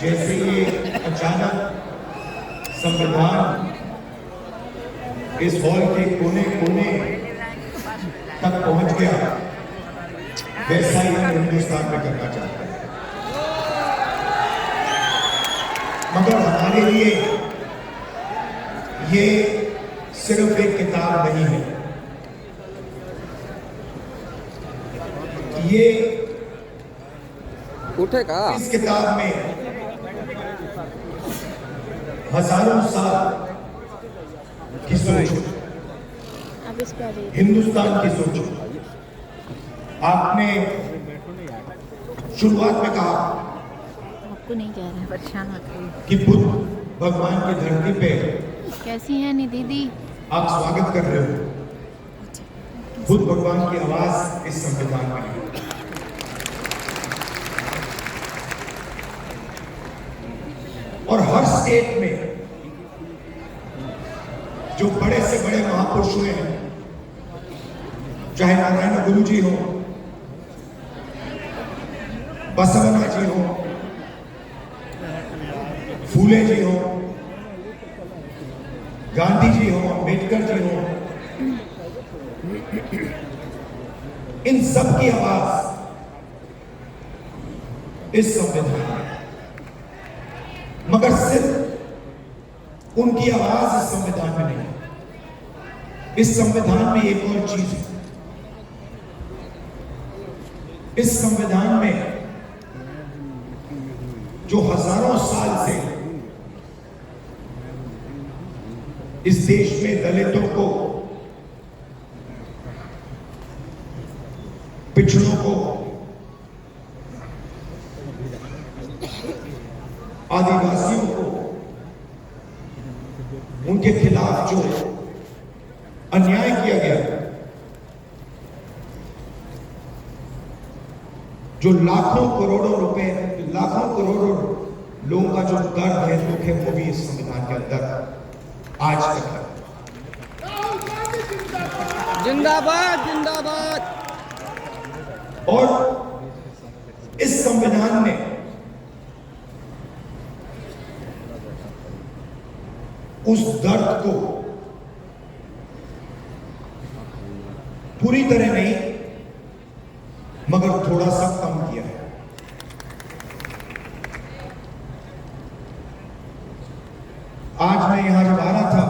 जैसे ये अचानक संविधान इस हॉल के कोने कोने तक पहुंच गया, वैसा ही हम हिंदुस्तान में करना चाहते हैं। मगर हमारे लिए ये सिर्फ एक किताब नहीं है, ये उठेगा इस किताब में हजारों साल की सोच, हिंदुस्तान की सोच। आपने शुरुआत में कहा आपको नहीं कह रहे, परेशान मत करिए। कि बुद्ध भगवान की धरती पे कैसी हैं नी दीदी? आप स्वागत कर रहे हो। बुद्ध भगवान की आवाज इस संविधान में है। और हर स्टेट में जो बड़े से बड़े महापुरुष हुए हैं, चाहे नारायण गुरु जी हो, बसवना जी हो, फूले जी हो, गांधी जी हो, अंबेडकर जी हो, इन सब की आवाज इस संविधान में। मगर सिर्फ उनकी आवाज इस संविधान में नहीं, इस संविधान में एक और चीज है। इस संविधान में जो हजारों साल से इस देश में दलितों को, पिछड़ों को, आदिवासियों को, उनके खिलाफ जो अन्याय किया गया, जो लाखों करोड़ों रुपए, लाखों करोड़ों लोगों का जो दर्द है, दुख है, वो भी इस संविधान के अंदर आज तक है। जिंदाबाद जिंदाबाद। और इस संविधान ने उस दर्द को पूरी तरह नहीं, मगर थोड़ा सा कम किया है। आज मैं यहां जब आ रहा था,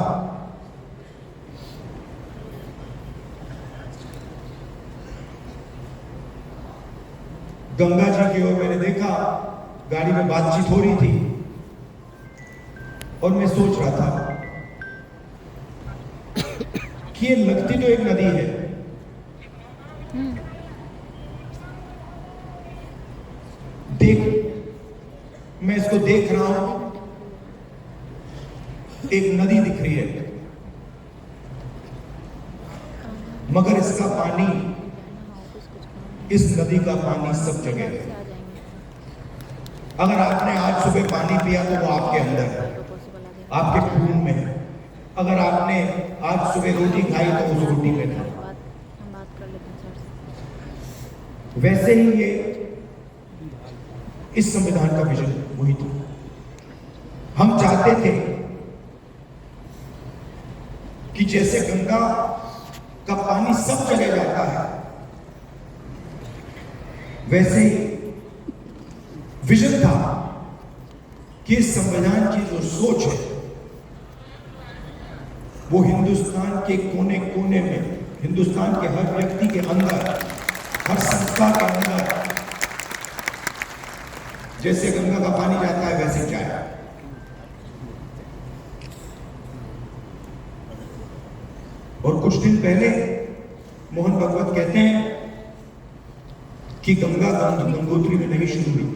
गंगा जी की ओर मैंने देखा, गाड़ी में बातचीत हो रही थी और मैं सोच रहा था कि ये लगती तो एक नदी है, मैं इसको देख रहा हूं, एक नदी दिख रही है, मगर इसका पानी, इस नदी का पानी सब जगह है। अगर आपने आज सुबह पानी पिया तो वो आपके अंदर है, आपके खून में है। अगर आपने आज सुबह रोटी खाई तो उस रोटी में था। वैसे ही ये इस संविधान का विजन वही था। हम चाहते थे कि जैसे गंगा का पानी सब जगह जाता है, वैसे ही विजन था कि इस संविधान की जो सोच है वो हिंदुस्तान के कोने कोने में, हिंदुस्तान के हर व्यक्ति के अंदर, हर संस्था के अंदर जैसे गंगा का पानी जाता है वैसे जाए। और कुछ दिन पहले मोहन भागवत कहते हैं कि गंगा गंगोत्री में नहीं शुरू हुई।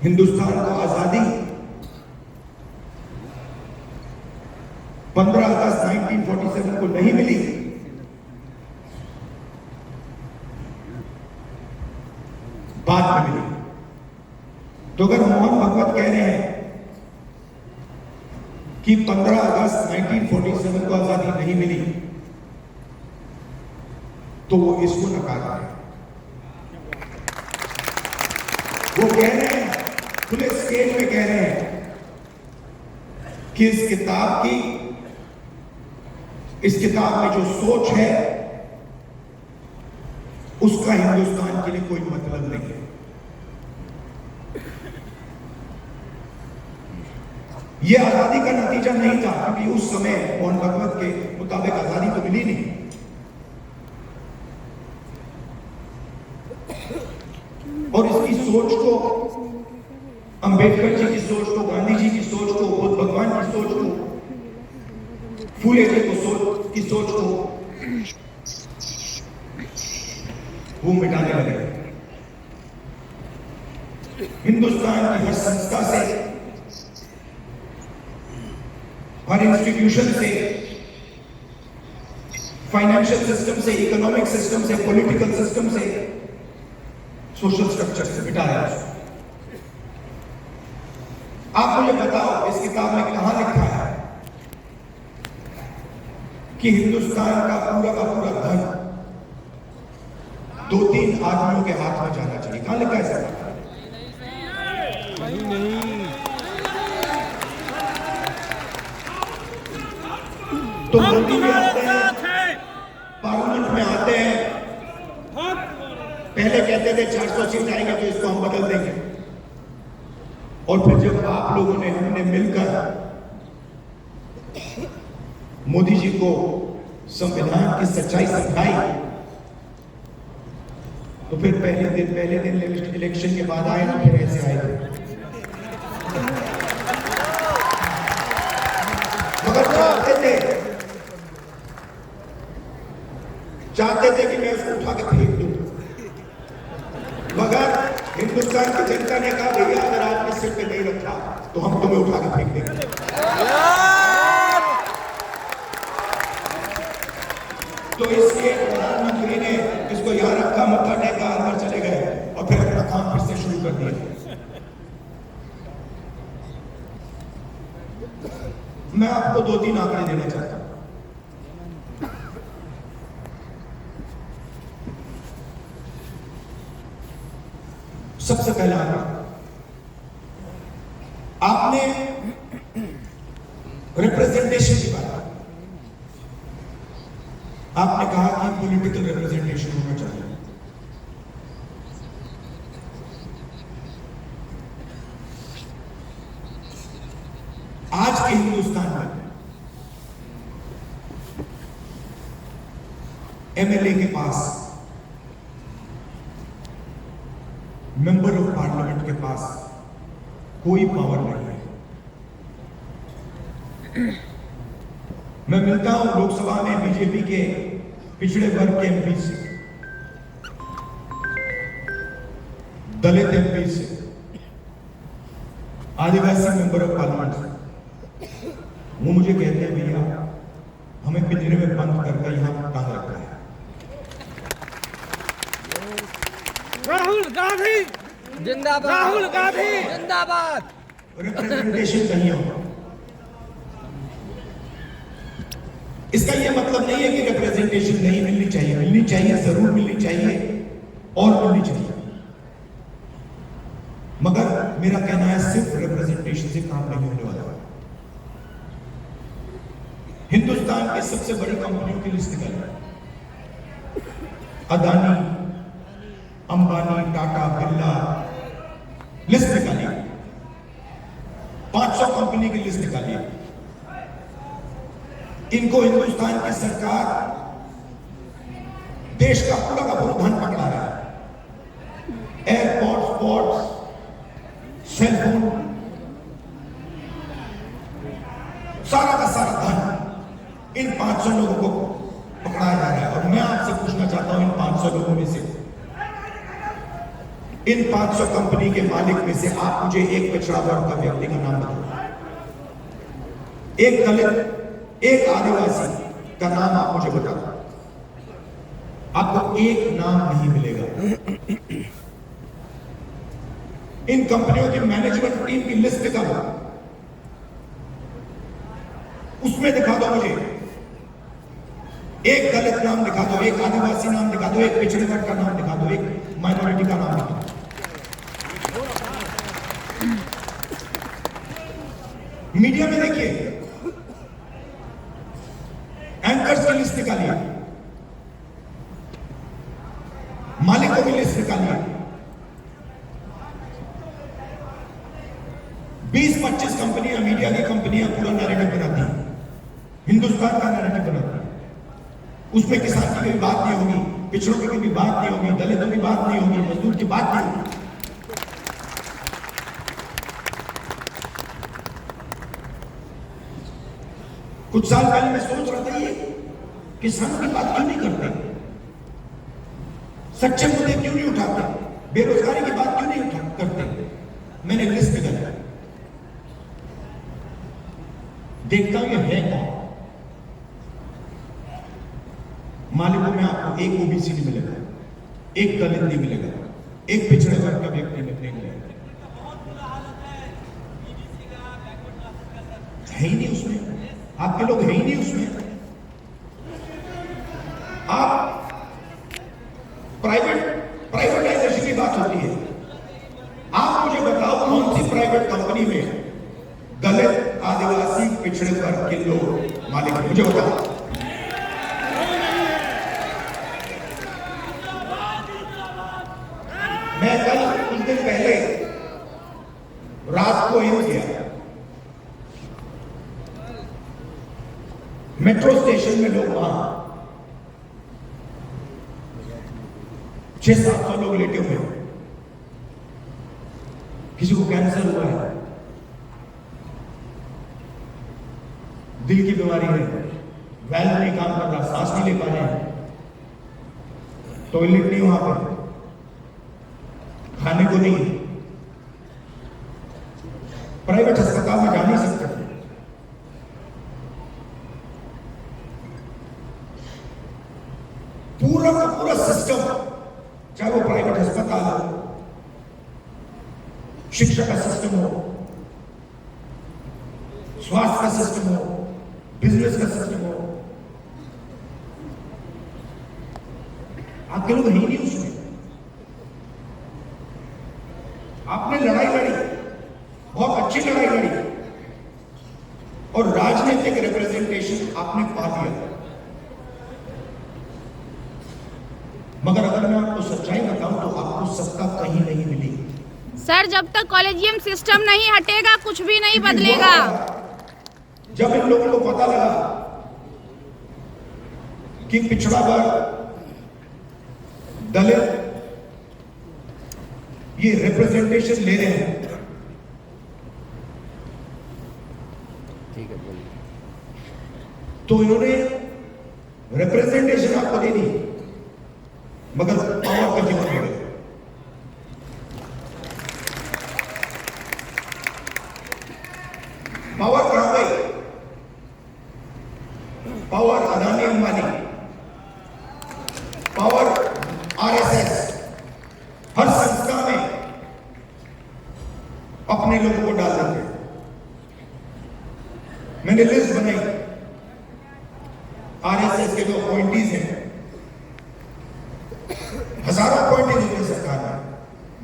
हिंदुस्तान को आजादी 15 अगस्त 1947 को नहीं मिली, बाद में मिली। तो अगर मोहन भागवत कह रहे हैं कि 15 अगस्त 1947 को आजादी नहीं मिली, तो वो इसको नकार रहे हैं। वो कह रहे हैं, खुले स्टेज में कह रहे हैं कि इस किताब में जो सोच है उसका हिंदुस्तान के लिए कोई मतलब नहीं है। यह आजादी का नतीजा नहीं था, क्योंकि उस समय मोहन भगवत के मुताबिक आजादी तो मिली नहीं। और इसकी सोच को, अंबेडकर जी की सोच को, गांधी जी की सोच को, बुद्ध भगवान की सोच को, फूले जी की सोच को वो मिटाने लगे। हिंदुस्तान की हर संस्था से, हर इंस्टीट्यूशन से, फाइनेंशियल सिस्टम से, इकोनॉमिक सिस्टम से, पॉलिटिकल सिस्टम से, सोशल स्ट्रक्चर से मिटा रहा है। आप मुझे बताओ, इस किताब में कहां लिखा है कि हिंदुस्तान का पूरा धन 2-3 आदमियों के हाथ में जाना चाहिए? कहां लिखा है सर? तो मोदी में आते हैं, पार्लियामेंट में आते हैं, पहले कहते थे 400 सीट आएंगे तो इसको हम बदल देंगे, और फिर जब आप लोगों ने, हमने मिलकर मोदी जी को संविधान की सच्चाई समझाई, तो फिर पहले दिन इलेक्शन के बाद आए तो फिर ऐसे आए थे। मगर चाहते थे कि मैं उसको उठा के फेंक दूं, मगर हिंदुस्तान की जनता ने कहा भैया अगर आपने सिर पे नहीं रखा तो हम तुम्हें उठा के फेंक देंगे। तो इसलिए प्रधानमंत्री ने इसको यहां रखा, मत्था टेका, अंदर चले गए और फिर अपना काम फिर से शुरू कर दिया। मैं आपको 2-3 आंकड़े देना चाहता हूं। सबसे पहला आंकड़ा, आपने रिप्रेजेंटेशन की बात, आपने कहा कि पॉलिटिकल रिप्रेजेंटेशन होना चाहिए। आज के हिंदुस्तान में एमएलए के पास, मेंबर ऑफ पार्लियामेंट के पास कोई पावर नहीं है। मैं मिलता हूं लोकसभा में बीजेपी के पिछड़े वर्ग के एमपी से, दलित एमपी से, आदिवासी मेंबर ऑफ पार्लियामेंट से। वो मुझे कहते हैं भैया हमें पिंजरे में बंद करके यहां टांग रखा है। राहुल गांधी जिंदाबाद, राहुल गांधी जिंदाबाद। रिप्रेजेंटेशन चाहिए होगा। इसका यह मतलब नहीं है कि रिप्रेजेंटेशन नहीं मिलनी चाहिए, मिलनी चाहिए, जरूर मिलनी चाहिए और मिलनी चाहिए, मगर मेरा कहना है सिर्फ रिप्रेजेंटेशन से काम नहीं होने वाला है। हिंदुस्तान की सबसे बड़ी कंपनियों की लिस्ट निकाली, अदानी, अंबानी, टाटा, बिरला, लिस्ट निकाली, 500 कंपनी की लिस्ट निकाली। इनको हिंदुस्तान की सरकार देश का पूरा धन पकड़ा रहा है। एयरपोर्ट, पोर्ट्स, सेलफोन, सारा का सारा धन इन 500 लोगों को पकड़ाया जा रहा है। और मैं आपसे पूछना चाहता हूं, इन 500 लोगों में से, इन 500 कंपनी के मालिक में से आप मुझे एक पिछड़ा वर्ग का व्यक्ति का नाम बताओ, एक दलित, एक आदिवासी का नाम आप मुझे बताओ। आपको एक नाम नहीं मिलेगा। इन कंपनियों की मैनेजमेंट टीम की लिस्ट निकालो, उसमें दिखा दो मुझे, एक दलित नाम दिखा दो, एक आदिवासी नाम दिखा दो, एक पिछड़े वर्ग का नाम दिखा दो, एक माइनॉरिटी का नाम दिखा दो। मीडिया में देखिए, एंकर्स की लिस्ट निकालिए, मालिकों की लिस्ट निकालिए, 20-25 कंपनियां, मीडिया की कंपनियां पूरा नैरेटिव बनाती हैं, हिंदुस्तान का नैरेटिव बनाती हैं। उसमें किसान की कोई बात नहीं होगी, पिछड़ों की भी बात नहीं होगी, दलितों की बात नहीं होगी, मजदूर की बात नहीं होगी। कुछ साल पहले मैं सोच रहा था, ये किसानों की बात क्यों नहीं करते, सच्चे मुद्दे क्यों नहीं उठाते, बेरोजगारी की बात क्यों नहीं करते। मैंने लिस्ट निकाला, देखता हूं ये है कौन। मालिकों में आपको एक ओबीसी नहीं मिलेगा, एक दलित नहीं मिलेगा, एक पिछड़े वर्ग का व्यक्ति नहीं मिलेगा, है ही नहीं उसमें, आपके लोग है ही नहीं उसमें। आप प्राइवेटाइजेशन की बात होती है, आप मुझे बताओ कौन सी प्राइवेट कंपनी में दलित, आदिवासी, पिछड़े वर्ग के लोग मालिक हैं, मुझे बताओ। मैं कल कुछ दिन पहले रात को एम्स गया, मेट्रो स्टेशन में लोग वहां 600-700 लोग लेटे हुए हैं, किसी को कैंसर हुआ है, दिल की बीमारी है, वैल्व नहीं काम कर रहा, सांस नहीं ले पा रहे हैं, टॉयलेट नहीं वहां पर, खाने को नहीं, प्राइवेट अस्पताल में जा नहीं सकते। पूरा का पूरा सिस्टम, चाहे वो प्राइवेट अस्पताल हो, शिक्षा का सिस्टम हो, स्वास्थ्य का सिस्टम हो, बिजनेस का सिस्टम हो, आपके लोग है ही नहीं उसमें। आपने लड़ाई लड़ी, बहुत अच्छी लड़ाई लड़ी, और राजनीतिक रिप्रेजेंटेशन आपने पा दिया। मगर अगर मैं आपको सच्चाई बताऊं तो आपको सत्ता कहीं नहीं मिली। सर, जब तक कॉलेजियम सिस्टम नहीं हटेगा कुछ भी नहीं बदलेगा। जब इन लोगों को पता लगा कि पिछड़ा वर्ग, दलित ये रिप्रेजेंटेशन ले रहे हैं, ठीक है बोलिए, तो इन्होंने रिप्रेजेंटेशन आपको दे दी, मगर पावर का जीवन हो गया। पावर कहां गई? Power Adani Ambani, power RSS, हर संस्था में अपने लोगों को डाल देते हैं। मैंने लिस्ट बनाई, आरएसएस के जो अपॉइंटीज हैं, हजारों अपॉइंटीज होते हैं सरकार में,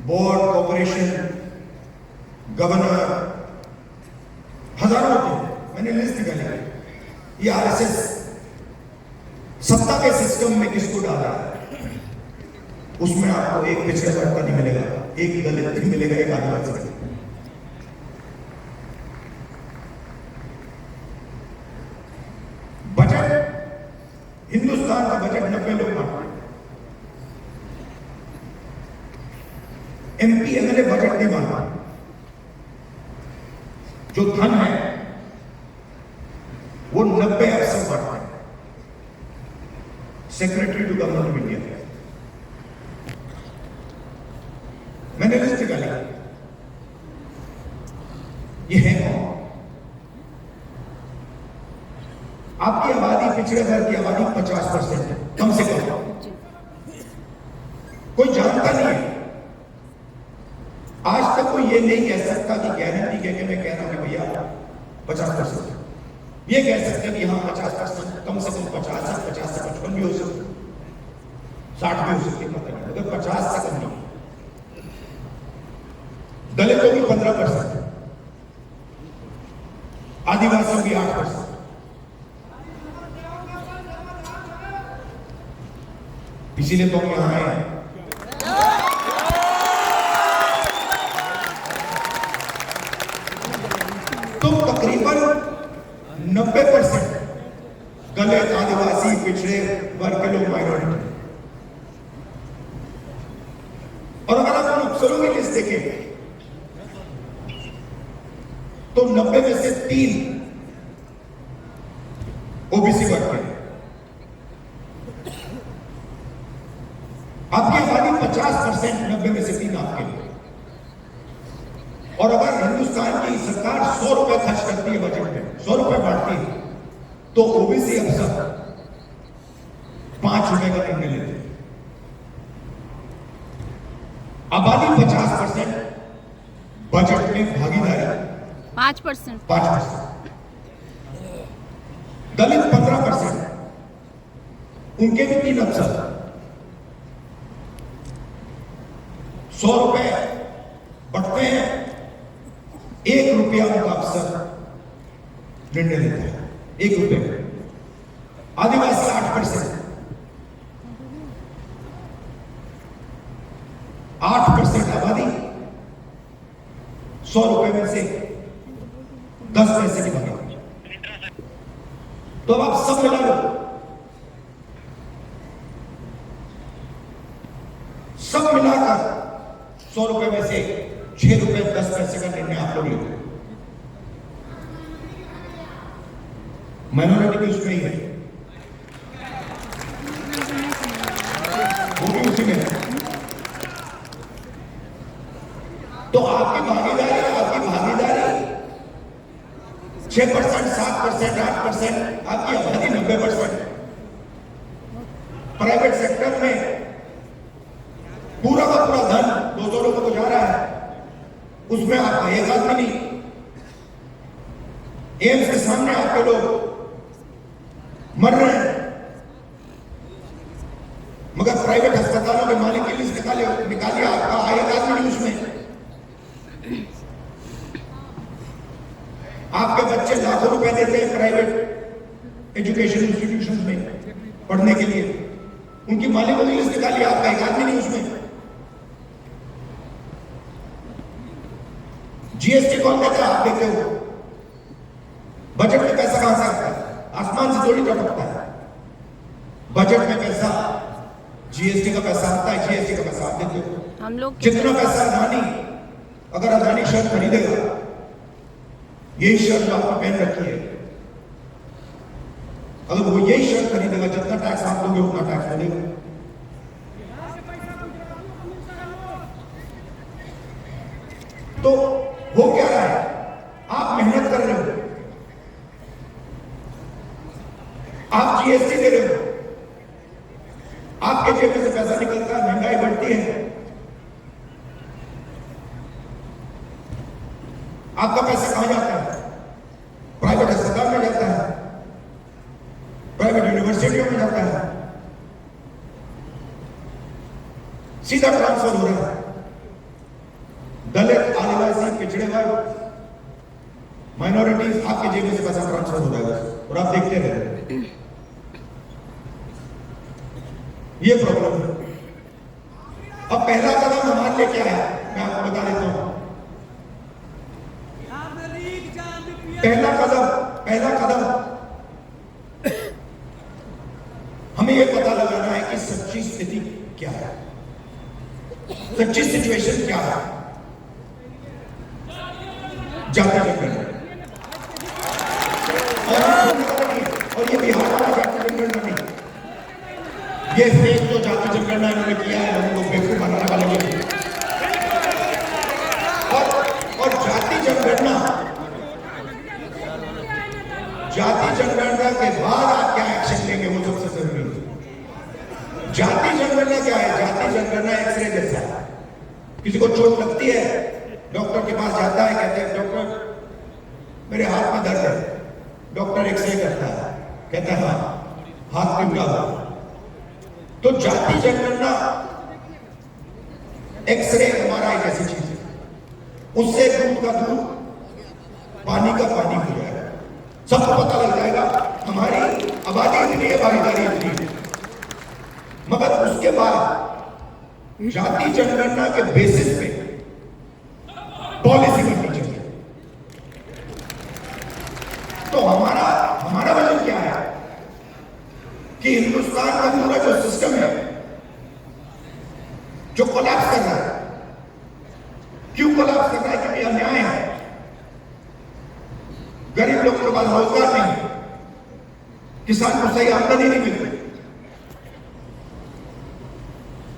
बोर्ड, कॉर्पोरेशन, गवर्नर, हजारों होते हैं। मैंने लिस्ट निकाली, ये आरएसएस सत्ता के सिस्टम में किसको डाला है, उसमें आपको एक पिछड़े वर्ग का नहीं मिलेगा, एक दलित नहीं मिलेगा, एक आदिवासी नहीं। बजट, हिंदुस्तान का बजट 90 लोग बांटते हैं, एमपी एमएलए बजट नहीं बांटता, जो धन है वो 90 अफसर बांटते हैं, secretary to government of India. मैंने लिस्ट निकाली, ये है कौन? आपकी आबादी, पिछड़े वर्ग की आबादी 50% है, कम से कम। कोई जानता नहीं है, आज तक कोई ये नहीं कह सकता कि गारंटी कह के मैं कह रहा हूं कि भैया 50%, ये कह सकते हैं कि हाँ 50%, कम से कम 50 से 55 भी हो सकते, 60 भी हो सकती, पता नहीं, अगर 50 से कम नहीं। दलितों की 15%, आदिवासियों की 8%। इसीलिए तो हम यहां आए हैं। तो तकरीबन 90% दलित, आदिवासी, पिछड़े वर्ग के लोग माइनॉरिटी। और अगर आप उन अफसरों की लिस्ट देखें तो 90 में से 3 ओबीसी वर्ग के। आपकी आबादी 50%, 90 में से 3 आपके लिए। और अगर हिंदुस्तान की सरकार 100 रुपए खर्च करती है बजट में, 100 रुपए बांटती है, तो ओबीसी अफसर 5 रुपए का निर्णय लेते हैं। आबादी 50%, बजट में भागीदारी 5%। 5%, दलित 15%, उनके भी 3 अफसर 100 रुपए बढ़ते हैं, 1 रुपया उनका अफसर निर्णय लेता है, 1 रुपये। आदिवासी 8%, 8% आबादी, 100 रुपए में से 10 पैसे की भागीदारी। तो अब आप सब मिला लो, सब मिलाकर 100 रुपए में से 6 रुपए 10 पैसे का निर्णय आप लोग लेते। माइनॉरिटी भी उसमें ही है, वो भी उसी में है। तो आपकी भागीदारी 6%, 7%, 8%, आपकी आबादी 90%। प्राइवेट सेक्टर में पूरा का पूरा धन 200 लोगों को जा रहा है, उसमें आपका एक आदमी नहीं। एम्स के सामने आपके लोग मर रहे हैं, मगर प्राइवेट अस्पतालों के मालिक की लिस्ट निकालिए, आपका एक आदमी नहीं उसमें। आपके बच्चे लाखों रुपए देते हैं प्राइवेट एजुकेशन इंस्टीट्यूशन में पढ़ने के लिए, उनकी मालिकों की लिस्ट निकालिए, आपका एक आदमी नहीं उसमें। जीएसटी कौन देता है? आप देते हो। बजट में पैसा कहां से आता है? आसमान से थोड़ी टपकता है। बजट में पैसा, जीएसटी का पैसा आता है, जीएसटी का पैसा आप देते हो। हम लोग जितना पैसा अदानी, अगर अदानी शर्ट खरीदेगा, यही शर्ट जो आपने पहन रखी है, अगर वो यही शर्ट खरीदेगा, जितना टैक्स आप लोगे उतना टैक्स बनेगा। तो हो क्या रहा है? आप मेहनत कर रहे हो, आप जीएसटी दे रहे हो, आपके जेब में से पैसा निकलता है, महंगाई बढ़ती है, आपका पैसा कहां जाता है? प्राइवेट अस्पताल में जाता है, प्राइवेट यूनिवर्सिटियों में जाता है, सीधा ट्रांसफर हो रहा है। दलित, आदिवासी, पिछड़े वर्ग, माइनॉरिटीज, आपके जेब में से पैसा ट्रांसफर हो रहा है और आप देखते रहे। ये प्रॉब्लम है। अब पहला कदम हमारे लिए क्या है, मैं आपको बता देता हूं। पहला कदम हमें यह पता लगाना है कि सच्ची स्थिति क्या है, सच्ची सिचुएशन क्या है। जाति जनगणना, और ये बिहार वाला जाति जनगणना नहीं, ये फेक जो जाति जनगणना इन्होंने किया है, लोगों को बेवकूफ बनाने वाले ये। और जाति जनगणना के बाद आप क्या एक्शन लेंगे, वो सबसे जरूरी है। जाति जनगणना क्या है? जाति जनगणना एक्सरे जैसा है। किसी को चोट लगती है, डॉक्टर के पास जाता है, कहते हैं डॉक्टर मेरे हाथ में दर्द है, डॉक्टर एक्सरे करता है, कहता है हाँ हाथ टूटा हुआ। तो जाति जनगणना एक्सरे एमआरआई जैसी चीज है, उससे दूध का दूध, पानी का पानी हो जाएगा। सबको पता लग जाएगा हमारी आबादी इतनी है, भागीदारी इतनी है। मगर उसके बाद जाति जनगणना के बेसिस पे पॉलिसी बननी चाहिए। तो हमारा वजन क्या है कि हिंदुस्तान का पूरा जो सिस्टम है जो कोलैप्स कर रहा है, क्यों कोलैप्स कर रहा है? क्योंकि अन्याय है। गरीब लोगों के पास रोजगार नहीं है, किसान को सही आमदनी नहीं मिलती,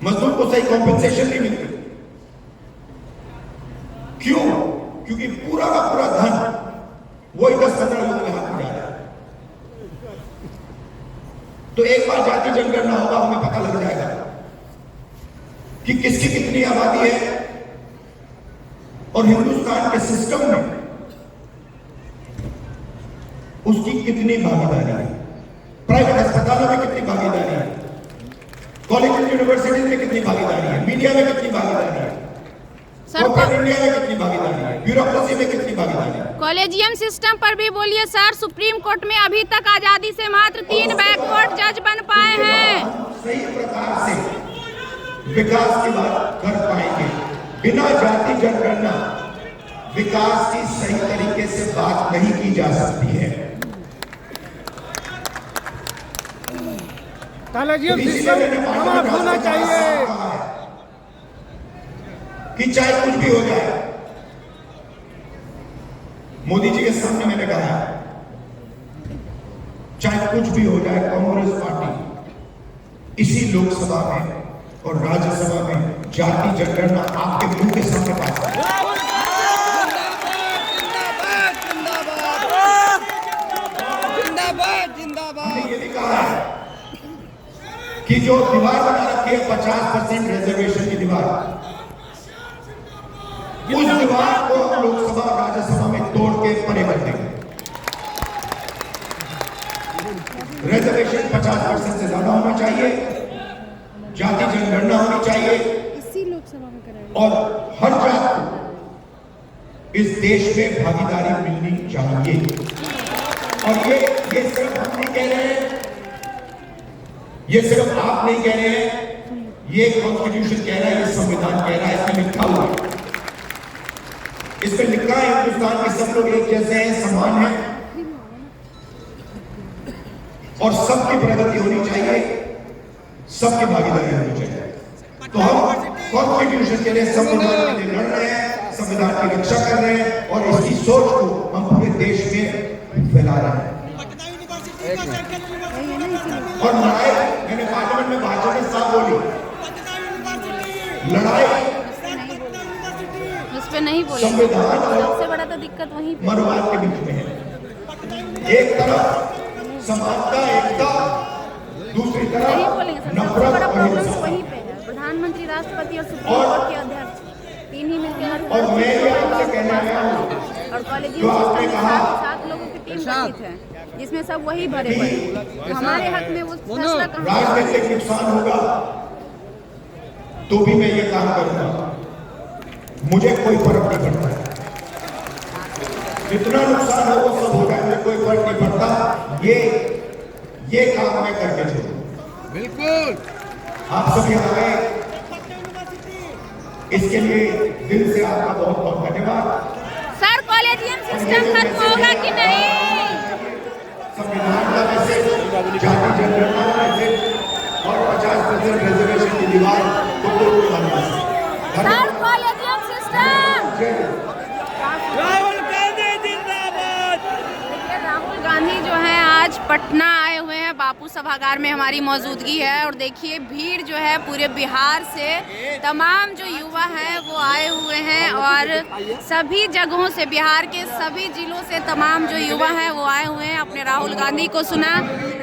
मजदूर को सही कॉम्पेंसेशन नहीं मिलती। क्यों? क्योंकि पूरा का पूरा धन वही 10-15 लोगों के हाथ में जा रहा है। तो एक बार जाति जनगणना होगा, हमें पता लग जाएगा कि किसकी कितनी आबादी है और हिंदुस्तान के सिस्टम में उसकी कितनी भागीदारी है, प्राइवेट अस्पतालों में कितनी भागीदारी है, कॉलेज यूनिवर्सिटीज में कितनी भागीदारी है, मीडिया में कितनी भागीदारी है, कॉर्पोरेट इंडिया में कितनी भागीदारी है, ब्यूरोक्रेसी में कितनी भागीदारी है। कॉलेजियम सिस्टम पर भी बोलिए सर। सुप्रीम कोर्ट में अभी तक आजादी से मात्र 3 बैकवर्ड जज बन पाए हैं। सही प्रकार से विकास की बात कर पाएंगे। बिना जाति जनगणना विकास की सही तरीके से बात नहीं की जा सकती है। कॉलेजियम सिस्टम समाप्त होना चाहिए कि चाहे कुछ भी हो जाए। मोदी जी के सामने मैंने कहा चाहे कुछ भी हो जाए, कांग्रेस पार्टी इसी लोकसभा में और राज्यसभा में जाति जनगणना आपके मुंह के सामने पास करेगी। हमने ये भी कहा है कि जो दीवार बना रखी है 50% रिजर्वेशन की दीवार, उस दीवार को हम लोकसभा और राज्यसभा में तोड़ के परे कर देंगे। रिजर्वेशन 50% से ज्यादा होना चाहिए, जाति जनगणना होनी चाहिए इसी लोकसभा में कराएंगे और हर जात को इस देश में भागीदारी मिलनी चाहिए। और ये सिर्फ हम नहीं कह रहे हैं, ये सिर्फ आप नहीं कह रहे हैं, ये कॉन्स्टिट्यूशन कह रहा है, ये संविधान कह रहा है, इसमें लिखा हुआ है। इसमें लिखा है हिंदुस्तान के सब लोग एक जैसे हैं, समान हैं और सबकी प्रगति होनी चाहिए, सबकी भागीदारी होनी चाहिए। तो हम कॉन्स्टिट्यूशन के लिए, संविधान के लिए लड़ रहे हैं, संविधान की रक्षा कर रहे हैं और इसकी सोच को हम पूरे देश में फैला रहे हैं। और लड़ाई, मैंने पार्लियामेंट में भाषण में साफ बोली, लड़ाई इस पे नहीं बोले। संविधान और सबसे बड़ा तो दिक्कत वहीं पे मनोवाद के बीच में है। एक तरफ समानता, एकता, दूसरी नहीं तरफ बोलेंगे सर। सबसे नफरत बड़ा और प्रॉब्लम हिंसा। तो वहीं पे है। प्रधानमंत्री, राष्ट्रपति और सुप्रीम कोर्ट के अध्यक्ष तीन ही मिलकर हर और मैं ये आपसे कहने आया हूँ, और कॉलेजियम जो आपने सिस्टम में कहा 7 लोगों की टीम गठित है जिसमें सब वही भरे पड़े। तो हमारे हक में वो फैसला कहाँ? राजनीतिक नुकसान होगा तो भी मैं ये काम करूंगा, मुझे कोई फर्क नहीं पड़ता है। जितना नुकसान हो वो सब हो जाए, मुझे कोई फर्क नहीं पड़ता। ये काम मैं करके छोड़ूंगा। बिल्कुल। आप सब यहाँ आए, इसके लिए दिल से आपका बहुत बहुत धन्यवाद। सर कॉलेजियम सिस्टम खत्म होगा कि नहीं? संविधान का मैसेज, जाति जनगणना का मैसेज और 50% रिजर्वेशन की दीवार को तोड़ने वाला message. Sir collegium system. Rahul Gandhi जिंदाबाद। देखिए राहुल गांधी जो है आज पटना आए हुए हैं, बापू सभागार में हमारी मौजूदगी है और देखिए भीड़ जो है पूरे बिहार से तमाम जो युवा हैं वो आए हुए हैं और सभी जगहों से, बिहार के सभी जिलों से तमाम जो युवा हैं वो आए हुए हैं, अपने राहुल गांधी को सुना।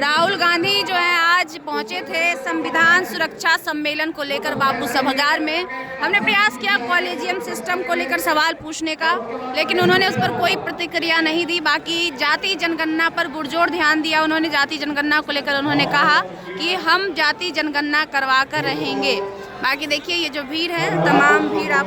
राहुल गांधी जो है आज पहुंचे थे संविधान सुरक्षा सम्मेलन को लेकर बापू सभागार में। हमने प्रयास किया कॉलेजियम सिस्टम को लेकर सवाल पूछने का, लेकिन उन्होंने उस पर कोई प्रतिक्रिया नहीं दी। बाकी जाति जनगणना पर पुरजोर ध्यान दिया उन्होंने। जाति जनगणना को लेकर उन्होंने कहा कि हम जाति जनगणना करवा कर रहेंगे। बाकी देखिए ये जो भीड़ है, तमाम भीड़ आप